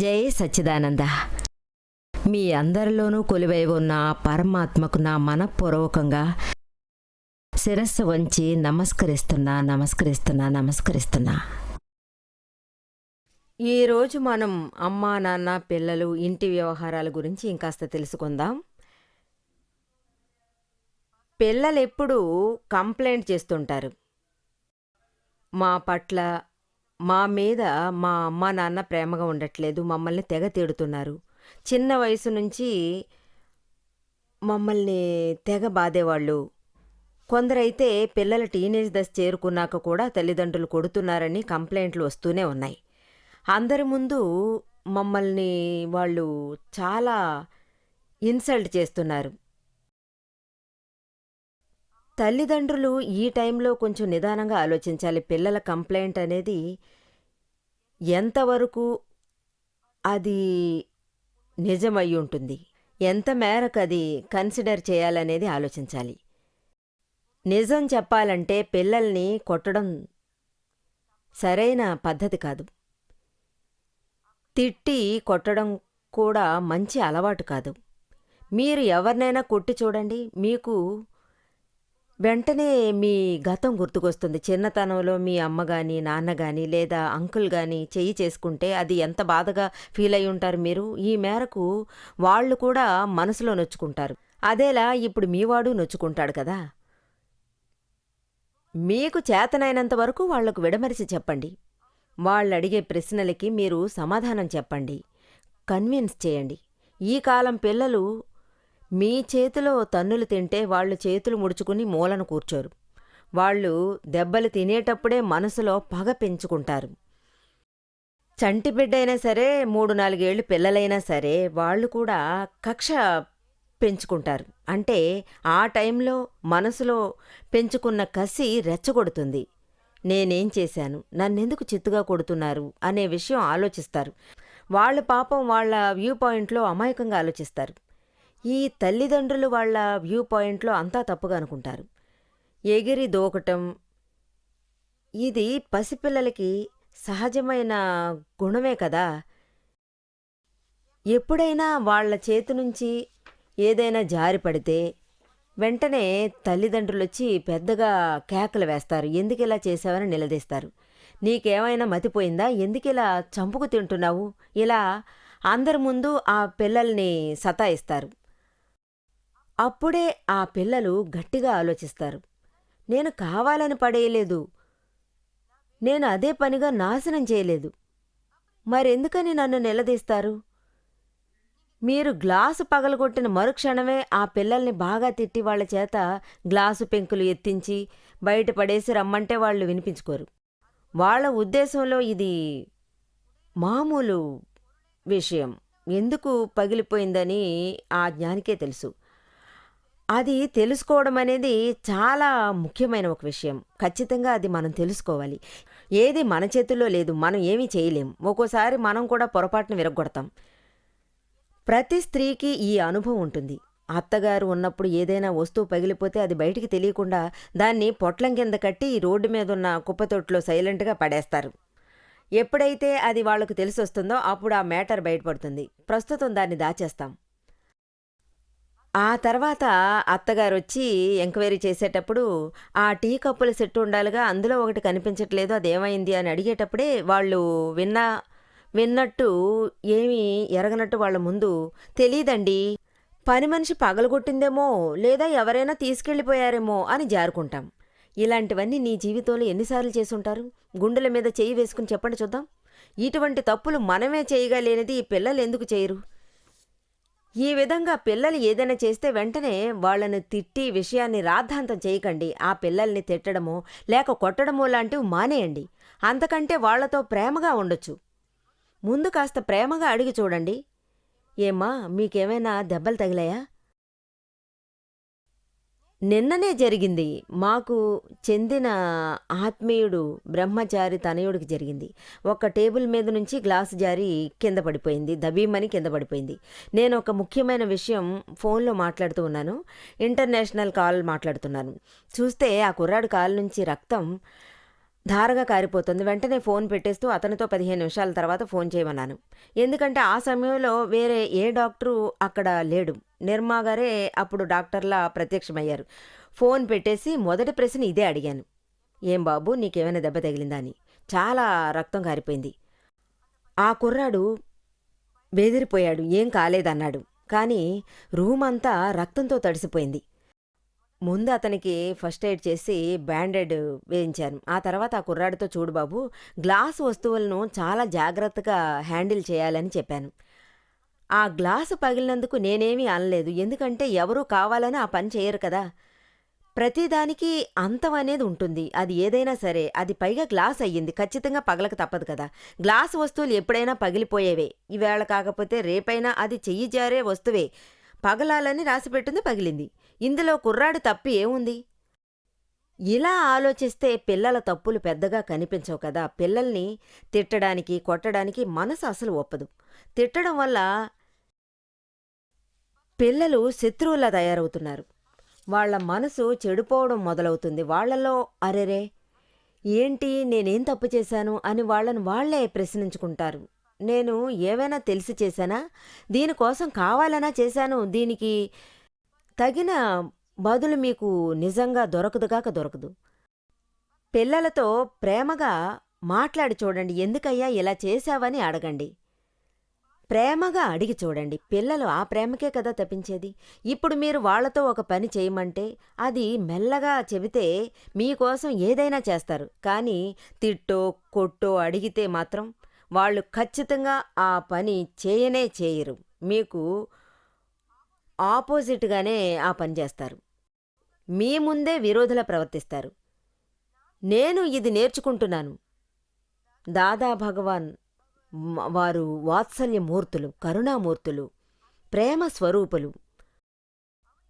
జై సచ్చిదానంద. మీ అందరిలోనూ కొలువై ఉన్న పరమాత్మకు నా మనఃపూర్వకంగా శిరస్సు వంచి నమస్కరిస్తున్నా. ఈరోజు మనం అమ్మా నాన్న పిల్లలు ఇంటి వ్యవహారాల గురించి ఇంకాస్త తెలుసుకుందాం. పిల్లలు ఎప్పుడూ కంప్లైంట్ చేస్తుంటారు, మా పట్ల మా మీద మా అమ్మా నాన్న ప్రేమగా ఉండట్లేదు, మమ్మల్ని తెగ తిడుతున్నారు. చిన్న వయసు నుంచి మమ్మల్ని తెగ బాధేవాళ్ళు. కొందరైతే పిల్లల టీనేజ్ దశ చేరుకున్నాక కూడా తల్లిదండ్రులు కొడుతున్నారని కంప్లైంట్లు వస్తూనే ఉన్నాయి. అందరి ముందు మమ్మల్ని వాళ్ళు చాలా ఇన్సల్ట్ చేస్తున్నారు. తల్లిదండ్రులు ఈ టైంలో కొంచెం నిదానంగా ఆలోచించాలి. పిల్లల కంప్లైంట్ అనేది ఎంతవరకు అది నిజమై ఉంటుంది, ఎంత మేరకు అది కన్సిడర్ చేయాలనేది ఆలోచించాలి. నిజం చెప్పాలంటే పిల్లల్ని కొట్టడం సరైన పద్ధతి కాదు. తిట్టి కొట్టడం కూడా మంచి అలవాటు కాదు. మీరు ఎవరినైనా కొట్టి చూడండి, మీకు వెంటనే మీ గతం గుర్తుకొస్తుంది. చిన్నతనంలో మీ అమ్మ కానీ నాన్న కానీ లేదా అంకుల్ కానీ చెయ్యి చేసుకుంటే అది ఎంత బాధగా ఫీల్ అయి ఉంటారు మీరు. ఈ మేరకు వాళ్ళు కూడా మనసులో నొచ్చుకుంటారు. అదేలా ఇప్పుడు మీవాడు నొచ్చుకుంటాడు కదా. మీకు చేతనైనంత వరకు వాళ్లకు విడమరిచి చెప్పండి. వాళ్ళు అడిగే ప్రశ్నలకి మీరు సమాధానం చెప్పండి, కన్విన్స్ చేయండి. ఈ కాలం పిల్లలు మీ చేతిలో తన్నులు తింటే వాళ్ళు చేతులు ముడుచుకుని మూలను కూర్చోరు. వాళ్ళు దెబ్బలు తినేటప్పుడే మనసులో పగ పెంచుకుంటారు. చంటి బిడ్డైనా సరే, 3-4 ఏళ్ళు పిల్లలైనా సరే వాళ్ళు కూడా కక్ష పెంచుకుంటారు. అంటే ఆ టైంలో మనసులో పెంచుకున్న కసి రెచ్చగొడుతుంది. నేనేం చేశాను, నన్నెందుకు చిత్తుగా కొడుతున్నారు అనే విషయం ఆలోచిస్తారు. వాళ్ళ పాపం వాళ్ళ వ్యూ పాయింట్లో అమాయకంగా ఆలోచిస్తారు. ఈ తల్లిదండ్రులు వాళ్ళ వ్యూ పాయింట్లో అంతా తప్పుగా అనుకుంటారు. ఎగిరి దూకటం ఇది పసిపిల్లలకి సహజమైన గుణమే కదా. ఎప్పుడైనా వాళ్ల చేతి నుంచి ఏదైనా జారి పడితే వెంటనే తల్లిదండ్రులొచ్చి పెద్దగా కేకలు వేస్తారు. ఎందుకిలా చేశావని నిలదీస్తారు. నీకేమైనా మతిపోయిందా, ఎందుకిలా చంపుకు తింటున్నావు, ఇలా అందరి ముందు ఆ పిల్లల్ని సతాయిస్తారు. అప్పుడే ఆ పిల్లలు గట్టిగా ఆలోచిస్తారు, నేను కావాలని పడేయలేదు, నేను అదే పనిగా నాశనం చేయలేదు, మరెందుకని నన్ను నిలదీస్తారు. మీరు గ్లాసు పగలగొట్టిన మరుక్షణమే ఆ పిల్లల్ని బాగా తిట్టి వాళ్ల చేత గ్లాసు పెంకులు ఎత్తించి బయటపడేసి రమ్మంటే వాళ్ళు వినిపించుకోరు. వాళ్ల ఉద్దేశంలో ఇది మామూలు విషయం. ఎందుకు పగిలిపోయిందని ఆ జ్ఞానికే తెలుసు. అది తెలుసుకోవడం అనేది చాలా ముఖ్యమైన ఒక విషయం. ఖచ్చితంగా అది మనం తెలుసుకోవాలి. ఏది మన చేతుల్లో లేదు, మనం ఏమీ చేయలేం. ఒక్కోసారి మనం కూడా పొరపాటును విరగ్గొడతాం. ప్రతి స్త్రీకి ఈ అనుభవం ఉంటుంది. అత్తగారు ఉన్నప్పుడు ఏదైనా వస్తువు పగిలిపోతే అది బయటికి తెలియకుండా దాన్ని పొట్లం కింద కట్టి రోడ్డు మీదున్న కుప్పతొట్టులో సైలెంట్గా పడేస్తారు. ఎప్పుడైతే అది వాళ్లకు తెలిసొస్తుందో అప్పుడు ఆ మ్యాటర్ బయటపడుతుంది. ప్రస్తుతం దాన్ని దాచేస్తాం. ఆ తర్వాత అత్తగారొచ్చి ఎంక్వైరీ చేసేటప్పుడు ఆ టీ కప్పుల సెట్టు ఉండాలిగా, అందులో ఒకటి కనిపించట్లేదు, అదేమైంది అని అడిగేటప్పుడే వాళ్ళు విన్నట్టు ఏమీ ఎరగనట్టు వాళ్ళ ముందు, తెలీదండి, పని మనిషి పగలగొట్టిందేమో లేదా ఎవరైనా తీసుకెళ్ళిపోయారేమో అని జారుకుంటాం. ఇలాంటివన్నీ నీ జీవితంలో ఎన్నిసార్లు చేసుంటారు? గుండెల మీద చెయ్యి వేసుకుని చెప్పండి చూద్దాం. ఇటువంటి తప్పులు మనమే చేయగలేనిది ఈ పిల్లలు ఎందుకు చేయరు? ఈ విధంగా పిల్లలు ఏదైనా చేస్తే వెంటనే వాళ్లను తిట్టి విషయాన్ని రాద్ధాంతం చేయకండి. ఆ పిల్లల్ని తిట్టడమో లేక కొట్టడమో లాంటివి మానేయండి. అంతకంటే వాళ్లతో ప్రేమగా ఉండొచ్చు. ముందు కాస్త ప్రేమగా అడిగి చూడండి, ఏమ్మా మీకేమైనా దెబ్బలు తగిలాయా? నిన్ననే జరిగింది. మాకు చెందిన ఆత్మీయుడు బ్రహ్మచారి తనయుడికి జరిగింది. ఒక టేబుల్ మీద నుంచి గ్లాసు జారి కింద పడిపోయింది, దబీమని కింద పడిపోయింది. నేను ఒక ముఖ్యమైన విషయం ఫోన్లో మాట్లాడుతూ ఉన్నాను, ఇంటర్నేషనల్ కాల్ మాట్లాడుతున్నాను. చూస్తే ఆ కుర్రాడు కాలు నుంచి రక్తం ధారగా కారిపోతుంది. వెంటనే ఫోన్ పెట్టేస్తూ అతనితో 15 నిమిషాల తర్వాత ఫోన్ చేయమన్నాను. ఎందుకంటే ఆ సమయంలో వేరే ఏ డాక్టరు అక్కడ లేడు. నిర్మా గారే అప్పుడు డాక్టర్లా ప్రత్యక్షమయ్యారు. ఫోన్ పెట్టేసి మొదటి ప్రశ్న ఇదే అడిగాను. "ఏం బాబూ, నీకేమైనా దెబ్బ తగిలిందా" అని. చాలా రక్తం కారిపోయింది. ఆ కుర్రాడు బెదిరిపోయాడు. "ఏం కాలేదన్నాడు." కానీ రూమంతా రక్తంతో తడిసిపోయింది. ముందు అతనికి ఫస్ట్ ఎయిడ్ చేసి బ్యాండేడ్ వేయించాను. ఆ తర్వాత ఆ కుర్రాడితో, "చూడు బాబు, గ్లాసు వస్తువులను చాలా జాగ్రత్తగా హ్యాండిల్ చేయాలని" చెప్పాను. ఆ గ్లాసు పగిలినందుకు నేనేమీ అనలేదు. ఎందుకంటే ఎవరూ కావాలని ఆ పని చేయరు కదా. ప్రతిదానికి అంతం అనేది ఉంటుంది. అది ఏదైనా సరే. అది పైగా గ్లాస్ అయ్యింది. ఖచ్చితంగా పగలక తప్పదు కదా. గ్లాసు వస్తువులు ఎప్పుడైనా పగిలిపోయేవే. ఈవేళ కాకపోతే రేపైనా అది చెయ్యి జారే వస్తువే. పగలాలని రాసిపెట్టింది, పగిలింది. ఇందులో కుర్రాడి తప్పు ఏముంది? ఇలా ఆలోచిస్తే పిల్లల తప్పులు పెద్దగా కనిపించవు కదా. పిల్లల్ని తిట్టడానికి, కొట్టడానికి మనసు అసలు ఒప్పదు. తిట్టడం వల్ల పిల్లలు శత్రువులా తయారవుతున్నారు. వాళ్ళ మనసు చెడిపోవడం మొదలవుతుంది. వాళ్ళలో అరెరే, ఏంటి నేనేం తప్పు చేశాను అని వాళ్ళని వాళ్లే ప్రశ్నించుకుంటారు. నేను ఏవైనా తెలిసి చేశానా? దీనికోసం కావాలనా చేశాను? దీనికి తగిన బదులు మీకు నిజంగా దొరకదుగాక దొరకదు. పిల్లలతో ప్రేమగా మాట్లాడి చూడండి. ఎందుకయ్యా ఇలా చేశావని అడగండి. ప్రేమగా అడిగి చూడండి. పిల్లలు ఆ ప్రేమకే కదా తప్పించేది. ఇప్పుడు మీరు వాళ్లతో ఒక పని చేయమంటే అది మెల్లగా చెబితే మీకోసం ఏదైనా చేస్తారు. కానీ తిట్టో కొట్టో అడిగితే మాత్రం వాళ్ళు ఖచ్చితంగా ఆ పని చేయనే చేయరు. మీకు ఆపోజిట్గానే ఆ పని చేస్తారు. మీ ముందే విరోధులా ప్రవర్తిస్తారు. నేను ఇది నేర్చుకుంటున్నాను. దాదా భగవాన్ వారు వాత్సల్యమూర్తులు, కరుణామూర్తులు, ప్రేమ స్వరూపులు.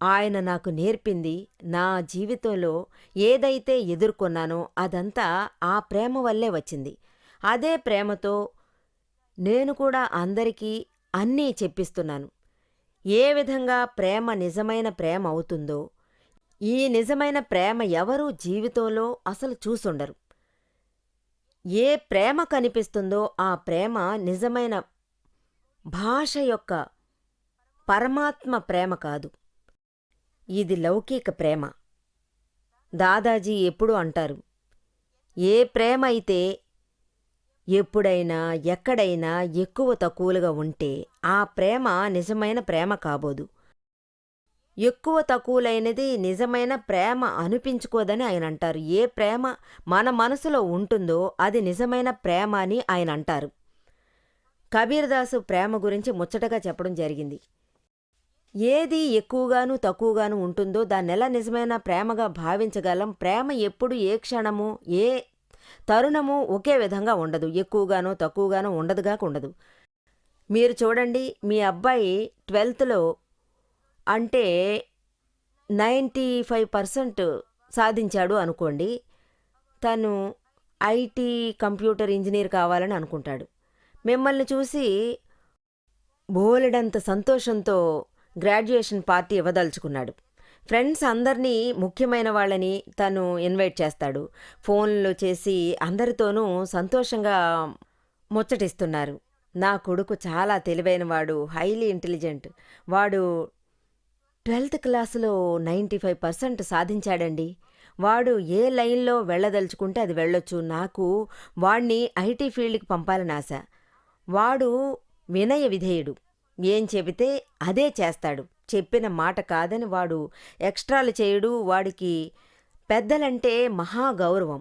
ఆయన నాకు నేర్పింది, నా జీవితంలో ఏదైతే ఎదుర్కొన్నానో అదంతా ఆ ప్రేమ వల్లే వచ్చింది. అదే ప్రేమతో నేను కూడా అందరికీ అన్నీ చెప్పిస్తున్నాను. ఏ విధంగా ప్రేమ నిజమైన ప్రేమ అవుతుందో, ఈ నిజమైన ప్రేమ ఎవరూ జీవితంలో అసలు చూసుండరు. ఏ ప్రేమ కనిపిస్తుందో ఆ ప్రేమ నిజమైన భాష యొక్క పరమాత్మ ప్రేమ కాదు. ఇది లౌకిక ప్రేమ. దాదాజీ ఎప్పుడూ అంటారు, ఏ ప్రేమ అయితే ఎప్పుడైనా ఎక్కడైనా ఎక్కువ తక్కువలుగా ఉంటే ఆ ప్రేమ నిజమైన ప్రేమ కాబోదు. ఎక్కువ తక్కువలైనది నిజమైన ప్రేమ అనిపించుకోదని ఆయన అంటారు. ఏ ప్రేమ మన మనసులో ఉంటుందో అది నిజమైన ప్రేమ అని ఆయన అంటారు. కబీర్దాసు ప్రేమ గురించి ముచ్చటగా చెప్పడం జరిగింది. ఏది ఎక్కువగాను తక్కువగాను ఉంటుందో దాన్నెలా నిజమైన ప్రేమగా భావించగలం? ప్రేమ ఎప్పుడు ఏ క్షణము ఏ తరుణము ఒకే విధంగా ఉండదు. ఎక్కువగానో తక్కువగానో ఉండదుగాక ఉండదు. మీరు చూడండి, మీ అబ్బాయి 12th అంటే 95% సాధించాడు అనుకోండి. తను ఐటీ కంప్యూటర్ ఇంజనీర్ కావాలని అనుకుంటాడు. మిమ్మల్ని చూసి బోలెడంత సంతోషంతో గ్రాడ్యుయేషన్ పార్టీ ఇవ్వదలుచుకున్నాడు. ఫ్రెండ్స్ అందరినీ, ముఖ్యమైన వాళ్ళని తను ఇన్వైట్ చేస్తాడు. ఫోన్లు చేసి అందరితోనూ సంతోషంగా ముచ్చటిస్తున్నారు. నా కొడుకు చాలా తెలివైనవాడు, హైలీ ఇంటెలిజెంట్. వాడు 12th క్లాసులో 95% సాధించాడండి. వాడు ఏ లైన్లో వెళ్ళదలుచుకుంటే అది వెళ్ళొచ్చు. నాకు వాణ్ణి ఐటీ ఫీల్డ్కి పంపాలని ఆశ. వాడు వినయ విధేయుడు. ఏం చెబితే అదే చేస్తాడు. చెప్పిన మాట కాదని వాడు ఎక్స్ట్రాలు చేయడు. వాడికి పెద్దలంటే మహా గౌరవం.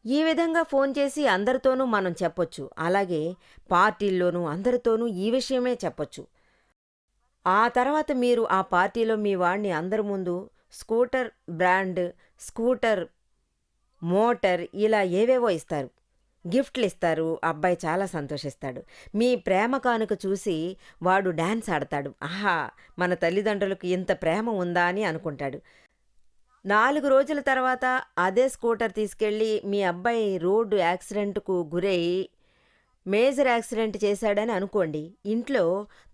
ఈ విధంగా ఫోన్ చేసి అందరితోనూ మనం చెప్పొచ్చు. అలాగే పార్టీల్లోనూ అందరితోనూ ఈ విషయమే చెప్పొచ్చు. ఆ తర్వాత మీరు ఆ పార్టీలో మీ వాణ్ణి అందరి ముందు స్కూటర్ బ్రాండ్, స్కూటర్, మోటార్ ఇలా ఏవేవో ఇస్తారు, గిఫ్ట్లు ఇస్తారు. అబ్బాయి చాలా సంతోషిస్తాడు. మీ ప్రేమ కానుక చూసి వాడు డాన్స్ ఆడతాడు. ఆహా, మన తల్లిదండ్రులకు ఇంత ప్రేమ ఉందా అని అనుకుంటాడు. 4 రోజుల తర్వాత అదే స్కూటర్ తీసుకెళ్ళి మీ అబ్బాయి రోడ్డు యాక్సిడెంట్కు గురై మేజర్ యాక్సిడెంట్ చేశాడని అనుకోండి. ఇంట్లో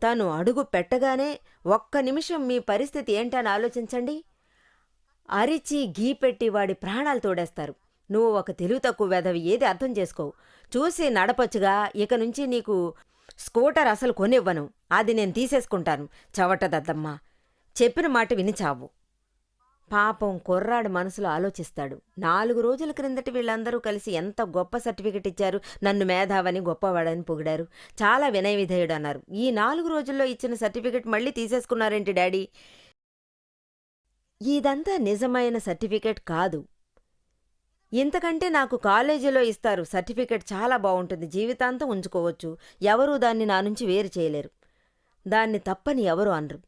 తను అడుగు పెట్టగానే ఒక్క నిమిషం మీ పరిస్థితి ఏంటని ఆలోచించండి. అరిచి గీపెట్టి వాడి ప్రాణాలు తోడేస్తారు. నువ్వు ఒక తెలివి తక్కువ వెధవి, ఏది అర్థం చేసుకోవు. చూసి నడపొచ్చుగా. ఇక నుంచి నీకు స్కూటర్ అసలు కొనివ్వను. అది నేను తీసేసుకుంటాను. చవటదద్దమ్మా. చెప్పిన మాట విని చావు. పాపం కుర్రాడు మనసులో ఆలోచిస్తాడు. 4 రోజుల క్రిందట వీళ్ళందరూ కలిసి ఎంత గొప్ప సర్టిఫికెట్ ఇచ్చారు. నన్ను మేధావని, గొప్పవాడని పొగిడారు. చాలా వినయ విధేయుడు అన్నారు. ఈ 4 రోజుల్లో ఇచ్చిన సర్టిఫికెట్ మళ్ళీ తీసేసుకున్నారేంటి డాడీ? ఇదంతా నిజమైన సర్టిఫికెట్ కాదు. ఇంతకంటే నాకు కాలేజీలో ఇస్తారు. సర్టిఫికెట్ చాలా బావుంటుంది. జీవితాంతం ఉంచుకోవచ్చు. ఎవరూ దాన్ని నా నుంచి వేరు చేయలేరు. దాన్ని తప్పని ఎవరూ అనరు.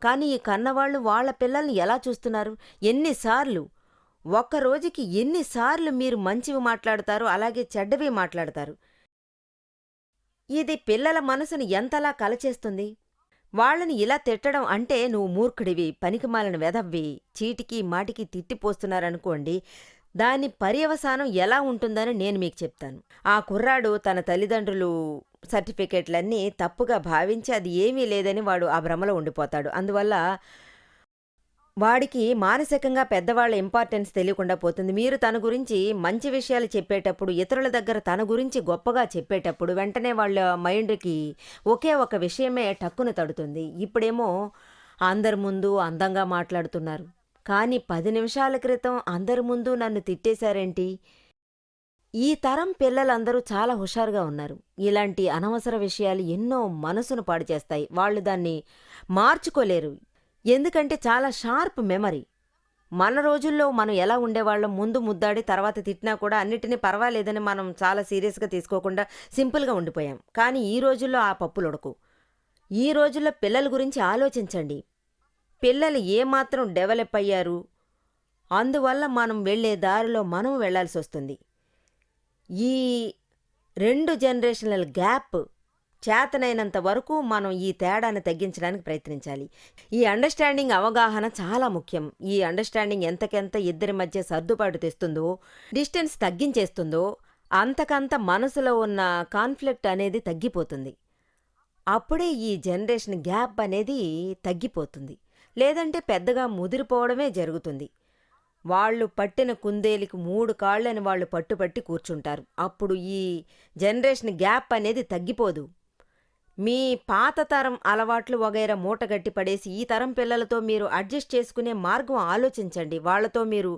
కానీ ఈ కన్నవాళ్లు వాళ్ల పిల్లల్ని ఎలా చూస్తున్నారు? ఎన్నిసార్లు, ఒక్క రోజుకి ఎన్నిసార్లు మీరు మంచివి మాట్లాడతారు, అలాగే చెడ్డవి మాట్లాడతారు. ఇది పిల్లల మనసును ఎంతలా కలచేస్తుంది. వాళ్ళని ఇలా తిట్టడం అంటే నువ్వు మూర్ఖుడివి, పనికిమాలిన వెధవ్వి, చీటికి మాటికి తిట్టిపోస్తున్నారనుకోండి. దాని పర్యవసానం ఎలా ఉంటుందని నేను మీకు చెప్తాను. ఆ కుర్రాడు తన తల్లిదండ్రులు సర్టిఫికెట్లన్నీ తప్పుగా భావించి అది ఏమీ లేదని వాడు ఆ భ్రమలో ఉండిపోతాడు. అందువల్ల వాడికి మానసికంగా పెద్దవాళ్ల ఇంపార్టెన్స్ తెలియకుండా పోతుంది. మీరు తన గురించి మంచి విషయాలు చెప్పేటప్పుడు, ఇతరుల దగ్గర తన గురించి గొప్పగా చెప్పేటప్పుడు వెంటనే వాళ్ళ మైండ్కి ఒకే ఒక విషయమే టక్కున తడుతుంది. ఇప్పుడేమో అందరి ముందు అందంగా మాట్లాడుతున్నారు, కానీ 10 నిమిషాల క్రితం అందరి ముందు నన్ను తిట్టేశారేంటి? ఈ తరం పిల్లలందరూ చాలా హుషారుగా ఉన్నారు. ఇలాంటి అనవసర విషయాలు ఎన్నో మనసును పాడు చేస్తాయి. వాళ్ళు దాన్ని మార్చుకోలేరు. ఎందుకంటే చాలా షార్ప్ మెమరీ. మన రోజుల్లో మనం ఎలా ఉండేవాళ్ళం, ముందు ముద్దాడి తర్వాత తిట్టినా కూడా అన్నిటినీ పర్వాలేదని మనం చాలా సీరియస్గా తీసుకోకుండా సింపుల్గా ఉండిపోయాం. కానీ ఈ రోజుల్లో ఆ పప్పులొడకు. ఈ రోజుల్లో పిల్లల గురించి ఆలోచించండి. పిల్లలు ఏమాత్రం డెవలప్ అయ్యారు, అందువల్ల మనం వెళ్లే దారిలో మనం వెళ్లాల్సి వస్తుంది. ఈ 2 జనరేషనల్ గ్యాప్ చేతనైనంత వరకు మనం ఈ తేడాన్ని తగ్గించడానికి ప్రయత్నించాలి. ఈ అండర్స్టాండింగ్, అవగాహన చాలా ముఖ్యం. ఈ అండర్స్టాండింగ్ ఎంతకెంత ఇద్దరి మధ్య సర్దుబాటు తెస్తుందో, డిస్టెన్స్ తగ్గించేస్తుందో, అంతకంత మనసులో ఉన్న కాన్ఫ్లిక్ట్ అనేది తగ్గిపోతుంది. అప్పుడే ఈ జనరేషన్ గ్యాప్ అనేది తగ్గిపోతుంది. లేదంటే పెద్దగా ముదిరిపోవడమే జరుగుతుంది. వాళ్ళు పట్టిన కుందేలికి 3 కాళ్ళని వాళ్ళు పట్టుపట్టి కూర్చుంటారు. అప్పుడు ఈ జనరేషన్ గ్యాప్ అనేది తగ్గిపోదు. మీ పాత తరం అలవాట్లు వగైరా మూటగట్టి పడేసి ఈ తరం పిల్లలతో మీరు అడ్జస్ట్ చేసుకునే మార్గం ఆలోచించండి. వాళ్లతో మీరు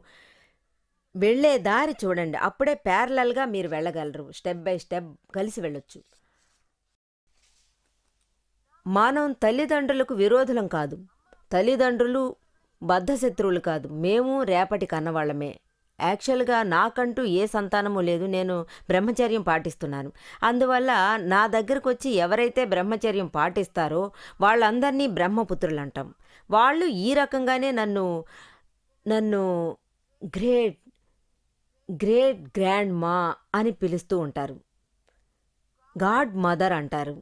వెళ్లే దారి చూడండి. అప్పుడే ప్యారలల్గా మీరు వెళ్ళగలరు. స్టెప్ బై స్టెప్ కలిసి వెళ్ళొచ్చు. మనం తల్లిదండ్రులకు విరోధులం కాదు. తల్లిదండ్రులు బద్ధశత్రువులు కాదు. మేము రేపటి కన్నవాళ్లమే. యాక్చువల్గా నాకంటూ ఏ సంతానము లేదు. నేను బ్రహ్మచర్యం పాటిస్తున్నాను. అందువల్ల నా దగ్గరకు వచ్చి ఎవరైతే బ్రహ్మచర్యం పాటిస్తారో వాళ్ళందరినీ బ్రహ్మపుత్రులంటాం. వాళ్ళు ఈ రకంగానే నన్ను గ్రేట్ గ్రేట్ గ్రాండ్ మా అని పిలుస్తూ ఉంటారు. గాడ్ మదర్ అంటారు.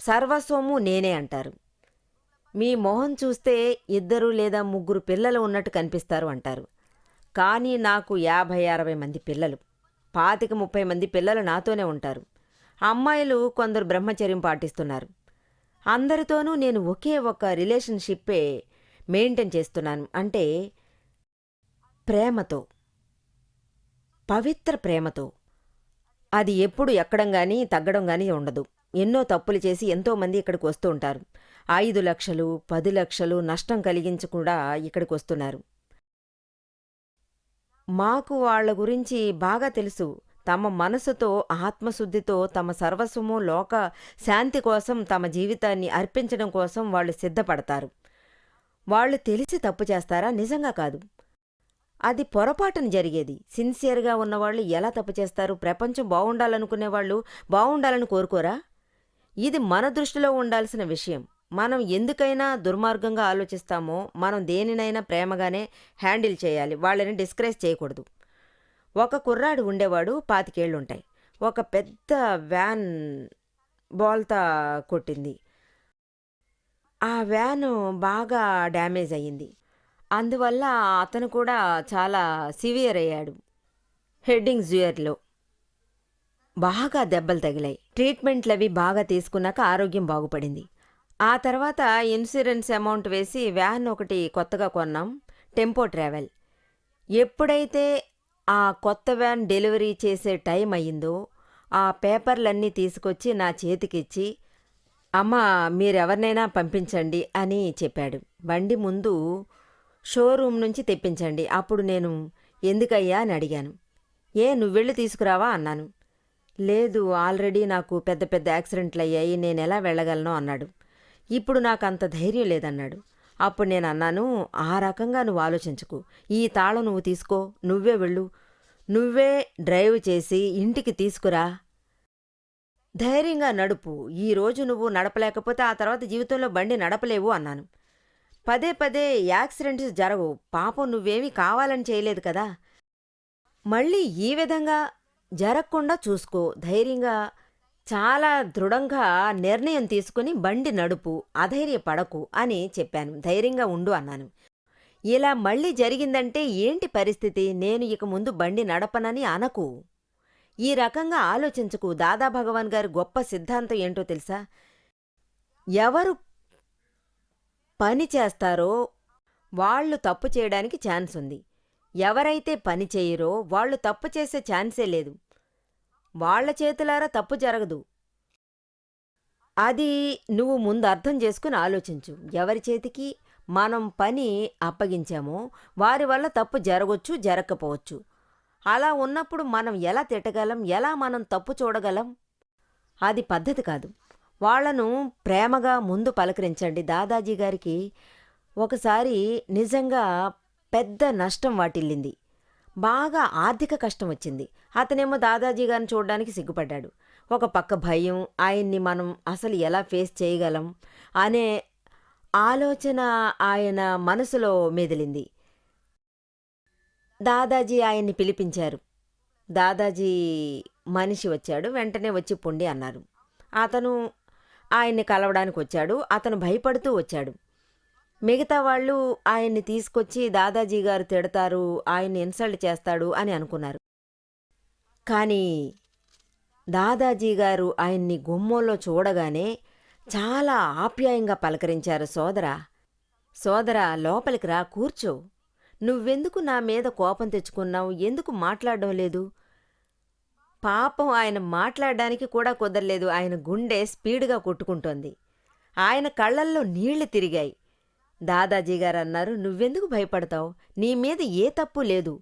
సర్వస్వము నేనే అంటారు. మీ మొహం చూస్తే 2 లేదా 3 పిల్లలు ఉన్నట్టు కనిపిస్తారు అంటారు. కానీ నాకు 50-60 మంది పిల్లలు, 25-30 మంది పిల్లలు నాతోనే ఉంటారు. అమ్మాయిలు కొందరు బ్రహ్మచర్యం పాటిస్తున్నారు. అందరితోనూ నేను ఒకే ఒక రిలేషన్షిప్పే మెయింటైన్ చేస్తున్నాను. అంటే ప్రేమతో, పవిత్ర ప్రేమతో. అది ఎప్పుడు ఎక్కడం కానీ తగ్గడం కానీ ఉండదు. ఎన్నో తప్పులు చేసి ఎంతోమంది ఇక్కడికి వస్తూ ఉంటారు. 5 లక్షలు 10 లక్షలు నష్టం కలిగించి కూడా ఇక్కడికి వస్తున్నారు. మాకు వాళ్ల గురించి బాగా తెలుసు. తమ మనసుతో, ఆత్మశుద్ధితో, తమ సర్వస్వము లోక శాంతి కోసం, తమ జీవితాన్ని అర్పించడం కోసం వాళ్ళు సిద్ధపడతారు. వాళ్ళు తెలిసి తప్పు చేస్తారా? నిజంగా కాదు. అది పొరపాటున జరిగేది. సిన్సియర్గా ఉన్నవాళ్ళు ఎలా తప్పు చేస్తారు? ప్రపంచం బాగుండాలనుకునేవాళ్ళు బాగుండాలని కోరుకోరా? ఇది మన దృష్టిలో ఉండాల్సిన విషయం. మనం ఎందుకైనా దుర్మార్గంగా ఆలోచిస్తామో మనం దేనినైనా ప్రేమగానే హ్యాండిల్ చేయాలి. వాళ్ళని డిస్కరేజ్ చేయకూడదు. ఒక కుర్రాడు ఉండేవాడు, 25 ఏళ్లుంటాయి. ఒక పెద్ద వ్యాన్ బోల్తా కొట్టింది. ఆ వ్యాను బాగా డ్యామేజ్ అయ్యింది. అందువల్ల అతను కూడా చాలా సివియర్ అయ్యాడు. హెడ్డింగ్ జ్యూయర్లో బాగా దెబ్బలు తగిలాయి. ట్రీట్మెంట్లవి బాగా తీసుకున్నాక ఆరోగ్యం బాగుపడింది. ఆ తర్వాత ఇన్సూరెన్స్ అమౌంట్ వేసి వ్యాన్ ఒకటి కొత్తగా కొన్నాం, టెంపో ట్రావెల్. ఎప్పుడైతే ఆ కొత్త వ్యాన్ డెలివరీ చేసే టైం అయిందో ఆ పేపర్లన్నీ తీసుకొచ్చి నా చేతికిచ్చి, అమ్మా మీరెవరినైనా పంపించండి అని చెప్పాడు. బండి ముందు షోరూమ్ నుంచి తెప్పించండి. అప్పుడు నేను ఎందుకయ్యా అని అడిగాను. నువ్వెళ్ళి తీసుకురావా అన్నాను. లేదు, ఆల్రెడీ నాకు పెద్ద పెద్ద యాక్సిడెంట్లయ్యాయి, నేనెలా వెళ్ళగలను అన్నాడు. ఇప్పుడు నాకంత ధైర్యం లేదన్నాడు. అప్పుడు నేనన్నాను, ఆ రకంగా నువ్వు ఆలోచించకు, ఈ తాళం నువ్వు తీసుకో, నువ్వే వెళ్ళు, నువ్వే డ్రైవ్ చేసి ఇంటికి తీసుకురా, ధైర్యంగా నడుపు. ఈరోజు నువ్వు నడపలేకపోతే ఆ తర్వాత జీవితంలో బండి నడపలేవు అన్నాను. పదే పదే యాక్సిడెంట్స్ జరగవు, పాపం నువ్వేమీ కావాలని చేయలేదు కదా, మళ్ళీ ఈ విధంగా జరగకుండా చూసుకో, ధైర్యంగా చాలా దృఢంగా నిర్ణయం తీసుకుని బండి నడుపు, అధైర్యపడకు అని చెప్పాను. ధైర్యంగా ఉండు అన్నాను. ఇలా మళ్ళీ జరిగిందంటే ఏంటి పరిస్థితి, నేను ఇక ముందు బండి నడపనని అనకు. ఈ రకంగా ఆలోచించకు. దాదా భగవాన్ గారి గొప్ప సిద్ధాంతం ఏంటో తెలుసా? ఎవరు పని చేస్తారో వాళ్ళు తప్పు చేయడానికి ఛాన్స్ ఉంది. ఎవరైతే పని చేయరో వాళ్ళు తప్పు చేసే ఛాన్సే లేదు. వాళ్ల చేతులారా తప్పు జరగదు. అది నువ్వు ముందు అర్థం చేసుకుని ఆలోచించు. ఎవరి చేతికి మనం పని అప్పగించామో వారి వల్ల తప్పు జరగొచ్చు, జరగకపోవచ్చు. అలా ఉన్నప్పుడు మనం ఎలా తిట్టగలం, ఎలా మనం తప్పు చూడగలం? అది పద్ధతి కాదు. వాళ్లను ప్రేమగా ముందు పలకరించండి. దాదాజీ గారికి ఒకసారి నిజంగా పెద్ద నష్టం వాటిల్లింది. బాగా ఆర్థిక కష్టం వచ్చింది. అతనేమో దాదాజీ గారిని చూడడానికి సిగ్గుపడ్డాడు. ఒక పక్క భయం, ఆయన్ని మనం అసలు ఎలా ఫేస్ చేయగలం అనే ఆలోచన ఆయన మనసులో మెదిలింది. దాదాజీ ఆయన్ని పిలిపించారు. దాదాజీ మనిషి వచ్చాడు. వెంటనే వచ్చి పొండి అన్నారు. అతను ఆయన్ని కలవడానికి వచ్చాడు. అతను భయపడుతూ వచ్చాడు. మిగతా వాళ్ళు ఆయన్ని తీసుకొచ్చి దాదాజీ గారు తిడతారు, ఆయన్ని ఇన్సల్ట్ చేస్తాడు అని అనుకున్నారు. కానీ దాదాజీ గారు ఆయన్ని గుమ్మంలో చూడగానే చాలా ఆప్యాయంగా పలకరించారు. సోదరా లోపలికి రా, కూర్చో. నువ్వెందుకు నా మీద కోపం తెచ్చుకున్నావు? ఎందుకు మాట్లాడడం లేదు? పాపం ఆయన మాట్లాడడానికి కూడా కుదరలేదు. ఆయన గుండె స్పీడ్గా కొట్టుకుంటోంది. ఆయన కళ్ళల్లో నీళ్లు తిరిగాయి. దాదాజీ గారు అన్నారు, నువ్వెందుకు భయపడతావు? నీ మీద ఏ తప్పు లేదు.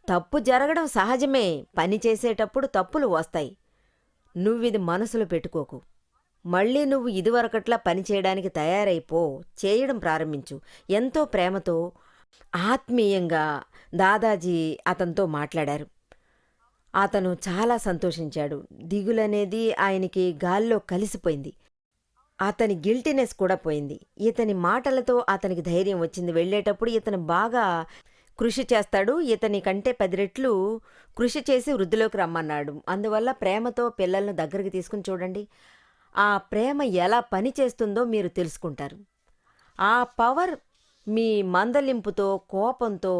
తప్పు జరగడం సహజమే. పని చేసేటప్పుడు తప్పులు వస్తాయి. నువ్విది మనసులో పెట్టుకోకు. మళ్ళీ నువ్వు ఇదివరకట్లా పనిచేయడానికి తయారైపో, చేయడం ప్రారంభించు. ఎంతో ప్రేమతో ఆత్మీయంగా దాదాజీ అతనితో మాట్లాడారు. అతను చాలా సంతోషించాడు. దిగులనేది ఆయనకి గాల్లో కలిసిపోయింది. అతని గిల్టీనెస్ కూడా పోయింది. ఇతని మాటలతో అతనికి ధైర్యం వచ్చింది. వెళ్ళేటప్పుడు ఇతను బాగా కృషి చేస్తాడు, ఇతని కంటే 10 రెట్లు కృషి చేసి వృద్ధిలోకి రమ్మన్నాడు. అందువల్ల ప్రేమతో పిల్లలను దగ్గరికి తీసుకుని చూడండి. ఆ ప్రేమ ఎలా పనిచేస్తుందో మీరు తెలుసుకుంటారు. ఆ పవర్ మీ మందలింపుతో, కోపంతో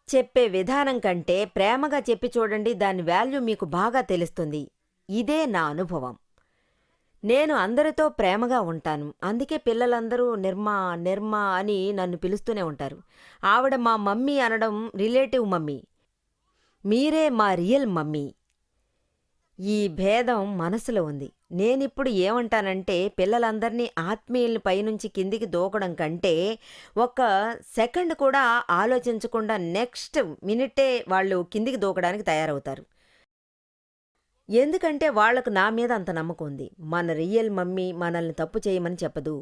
చెప్పే విధానం కంటే ప్రేమగా చెప్పి చూడండి, దాని వాల్యూ మీకు బాగా తెలుస్తుంది. ఇదే నా అనుభవం. నేను అందరితో ప్రేమగా ఉంటాను. అందుకే పిల్లలందరూ నిర్మా అని నన్ను పిలుస్తూనే ఉంటారు. ఆవిడ మా మమ్మీ అనడం రిలేటివ్ మమ్మీ, మీరే మా రియల్ మమ్మీ. ఈ భేదం మనసులో ఉంది. నేనిప్పుడు ఏమంటానంటే, పిల్లలందరినీ ఆత్మీయుల్ని పైనుంచి కిందికి దూకడం కంటే 1 సెకండ్ కూడా ఆలోచించకుండా నెక్స్ట్ మినిటే వాళ్ళు కిందికి దూకడానికి తయారవుతారు. ఎందుకంటే వాళ్లకు నా మీద అంత నమ్మకం ఉంది. మన రియల్ మమ్మీ మనల్ని తప్పు చేయమని చెప్పదు.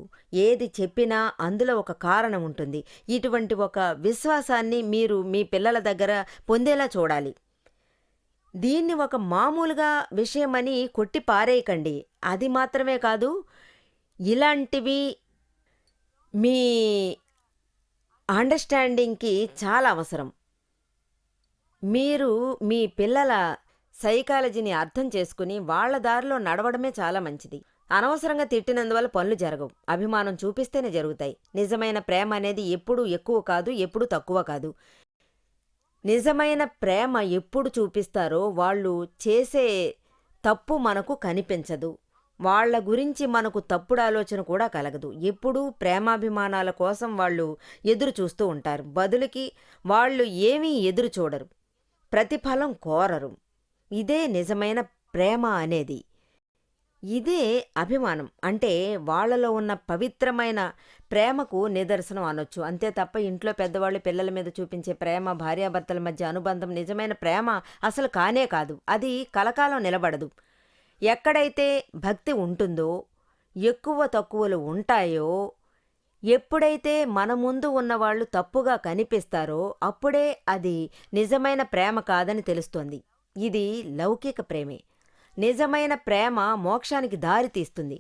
ఏది చెప్పినా అందులో ఒక కారణం ఉంటుంది. ఇటువంటి ఒక విశ్వాసాన్ని మీరు మీ పిల్లల దగ్గర పొందేలా చూడాలి. దీన్ని ఒక మామూలుగా విషయమని కొట్టి పారేయకండి. అది మాత్రమే కాదు, ఇలాంటివి మీ అండర్స్టాండింగ్కి చాలా అవసరం. మీరు మీ పిల్లల సైకాలజీని అర్థం చేసుకుని వాళ్ల దారిలో నడవడమే చాలా మంచిది. అనవసరంగా తిట్టినందువల్ల పనులు జరగవు. అభిమానం చూపిస్తేనే జరుగుతాయి. నిజమైన ప్రేమ అనేది ఎప్పుడూ ఎక్కువ కాదు, ఎప్పుడూ తక్కువ కాదు. నిజమైన ప్రేమ ఎప్పుడు చూపిస్తారో వాళ్ళు చేసే తప్పు మనకు కనిపించదు. వాళ్ల గురించి మనకు తప్పుడు ఆలోచన కూడా కలగదు. ఎప్పుడూ ప్రేమాభిమానాల కోసం వాళ్ళు ఎదురు చూస్తూ ఉంటారు. బదులుకి వాళ్ళు ఏమీ ఎదురు చూడరు. ప్రతిఫలం కోరరు. ఇదే నిజమైన ప్రేమ అనేది. ఇదే అభిమానం. అంటే వాళ్ళలో ఉన్న పవిత్రమైన ప్రేమకు నిదర్శనం అనొచ్చు. అంతే తప్ప ఇంట్లో పెద్దవాళ్ళు పిల్లల మీద చూపించే ప్రేమ, భార్యాభర్తల మధ్య అనుబంధం నిజమైన ప్రేమ అసలు కానే కాదు. అది కలకాలం నిలబడదు. ఎక్కడైతే భక్తి ఉంటుందో, ఎక్కువ తక్కువలు ఉంటాయో, ఎప్పుడైతే మన ముందు ఉన్నవాళ్ళు తప్పుగా కనిపిస్తారో అప్పుడే అది నిజమైన ప్రేమ కాదని తెలుస్తోంది. ఇది లౌకిక ప్రేమే. నిజమైన ప్రేమ మోక్షానికి దారి తీస్తుంది.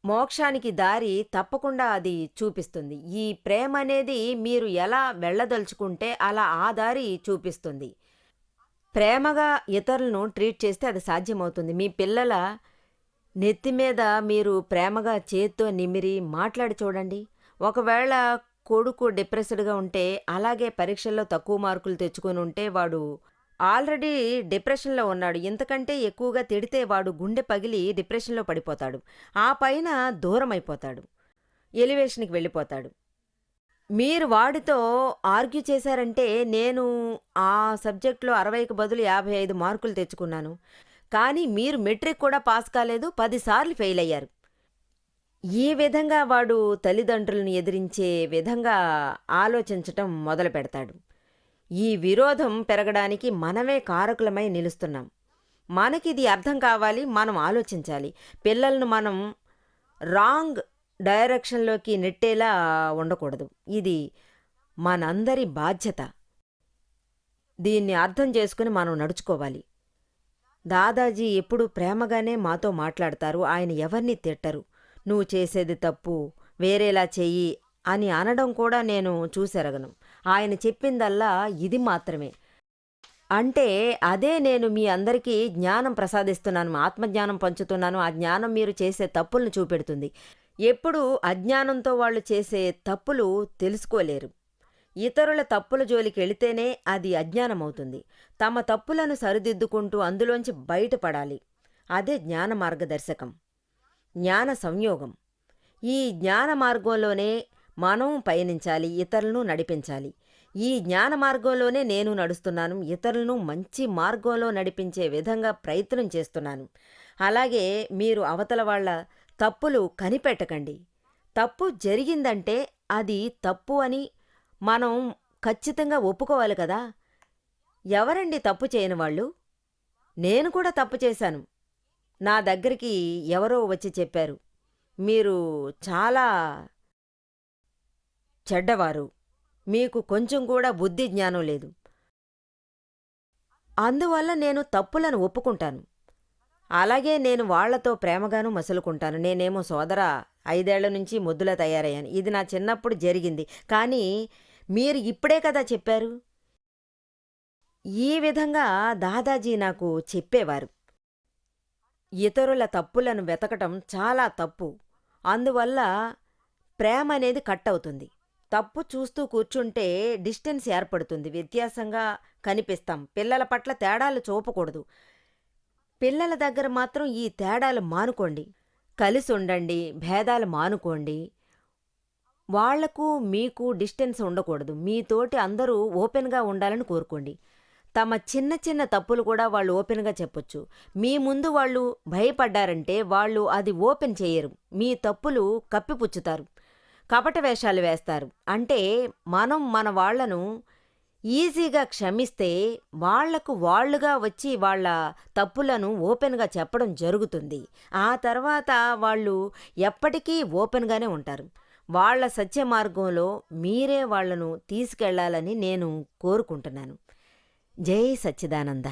మోక్షానికి దారి తప్పకుండా అది చూపిస్తుంది. ఈ ప్రేమ అనేది మీరు ఎలా వెళ్ళదలుచుకుంటే అలా ఆ దారి చూపిస్తుంది. ప్రేమగా ఇతరులను ట్రీట్ చేస్తే అది సాధ్యమవుతుంది. మీ పిల్లల నెత్తి మీద మీరు ప్రేమగా చేత్తో నిమిరి మాట్లాడి చూడండి. ఒకవేళ కొడుకు డిప్రెస్డ్‌గా ఉంటే, అలాగే పరీక్షల్లో తక్కువ మార్కులు తెచ్చుకొని ఉంటే వాడు ఆల్రెడీ డిప్రెషన్‌లో ఉన్నాడు. ఇంతకంటే ఎక్కువగా తిడితే వాడు గుండె పగిలి డిప్రెషన్‌లో పడిపోతాడు. ఆ పైన దూరమైపోతాడు. ఎలివేషన్‌కి వెళ్ళిపోతాడు. మీరు వాడితో ఆర్గ్యూ చేశారంటే, నేను ఆ సబ్జెక్ట్‌లో 60కి బదులు 55 మార్కులు తెచ్చుకున్నాను. కానీ మీరు మెట్రిక్ కూడా పాస్ కాలేదు. 10 సార్లు ఫెయిల్ అయ్యారు. ఈ విధంగా వాడు తల్లిదండ్రులను ఎదిరించే విధంగా ఆలోచించటం మొదలుపెడతాడు. ఈ విరోధం పెరగడానికి మనమే కారకులమై నిలుస్తున్నాం. మనకిది అర్థం కావాలి. మనం ఆలోచించాలి. పిల్లలను మనం రాంగ్ డైరెక్షన్‌లోకి నెట్టేలా ఉండకూడదు. ఇది మనందరి బాధ్యత. దీన్ని అర్థం చేసుకుని మనం నడుచుకోవాలి. దాదాజీ ఎప్పుడూ ప్రేమగానే మాతో మాట్లాడతారు. ఆయన ఎవరిని తిట్టరు. నువ్వు చేసేది తప్పు, వేరేలా చెయ్యి అని అనడం కూడా నేను చూసెరగను. ఆయన చెప్పిందల్లా ఇది మాత్రమే. అంటే అదే నేను మీ అందరికీ జ్ఞానం ప్రసాదిస్తున్నాను, ఆత్మజ్ఞానం పంచుతున్నాను. ఆ జ్ఞానం మీరు చేసే తప్పులను చూపెడుతుంది. ఎప్పుడు అజ్ఞానంతో వాళ్ళు చేసే తప్పులు తెలుసుకోలేరు. ఇతరుల తప్పుల జోలికి వెళితేనే అది అజ్ఞానమవుతుంది. తమ తప్పులను సరిదిద్దుకుంటూ అందులోంచి బయటపడాలి. అదే జ్ఞాన మార్గదర్శకం, జ్ఞాన సంయోగం. ఈ జ్ఞాన మార్గంలోనే మనం పయనించాలి, ఇతరులను నడిపించాలి. ఈ జ్ఞాన మార్గంలోనే నేను నడుస్తున్నాను. ఇతరులను మంచి మార్గంలో నడిపించే విధంగా ప్రయత్నం చేస్తున్నాను. అలాగే మీరు అవతల వాళ్ళ తప్పులు కనిపెట్టకండి. తప్పు జరిగిందంటే అది తప్పు అని మనం ఖచ్చితంగా ఒప్పుకోవాలి కదా. ఎవరండి తప్పు చేయని వాళ్ళు? నేను కూడా తప్పు చేశాను. నా దగ్గరికి ఎవరో వచ్చి చెప్పారు, మీరు చాలా చెడ్డవారు, మీకు కొంచెం కూడా బుద్ధి జ్ఞానం లేదు. అందువల్ల నేను తప్పులను ఒప్పుకుంటాను. అలాగే నేను వాళ్లతో ప్రేమగాను మసులుకుంటాను. నేనేమో సోదరా 5 ఏళ్ల నుంచి మొద్దులా తయారయ్యాను. ఇది నా చిన్నప్పుడు జరిగింది. కానీ మీరు ఇప్పుడే కదా చెప్పారు. ఈ విధంగా దాదాజీ నాకు చెప్పేవారు. ఇతరుల తప్పులను వెతకటం చాలా తప్పు. అందువల్ల ప్రేమ అనేది కట్ అవుతుంది. తప్పు చూస్తూ కూర్చుంటే డిస్టెన్స్ ఏర్పడుతుంది. వ్యత్యాసంగా కనిపిస్తాం. పిల్లల పట్ల తేడాలు చూపకూడదు. పిల్లల దగ్గర మాత్రం ఈ తేడాలు మానుకోండి. కలిసి ఉండండి, భేదాలు మానుకోండి. వాళ్లకు మీకు డిస్టెన్స్ ఉండకూడదు. మీతోటి అందరూ ఓపెన్గా ఉండాలని కోరుకోండి. తమ చిన్న చిన్న తప్పులు కూడా వాళ్ళు ఓపెన్గా చెప్పొచ్చు. మీ ముందు వాళ్ళు భయపడ్డారంటే వాళ్ళు అది ఓపెన్ చేయరు. మీ తప్పులు కప్పిపుచ్చుతారు, కపట వేషాలు వేస్తారు. అంటే మనం మన వాళ్లను ఈజీగా క్షమిస్తే వాళ్లకు వాళ్లుగా వచ్చి వాళ్ళ తప్పులను ఓపెన్గా చెప్పడం జరుగుతుంది. ఆ తర్వాత వాళ్ళు ఎప్పటికీ ఓపెన్గానే ఉంటారు. వాళ్ళ సత్య మార్గంలో మీరే వాళ్లను తీసుకెళ్లాలని నేను కోరుకుంటున్నాను. జై సచ్చిదానంద.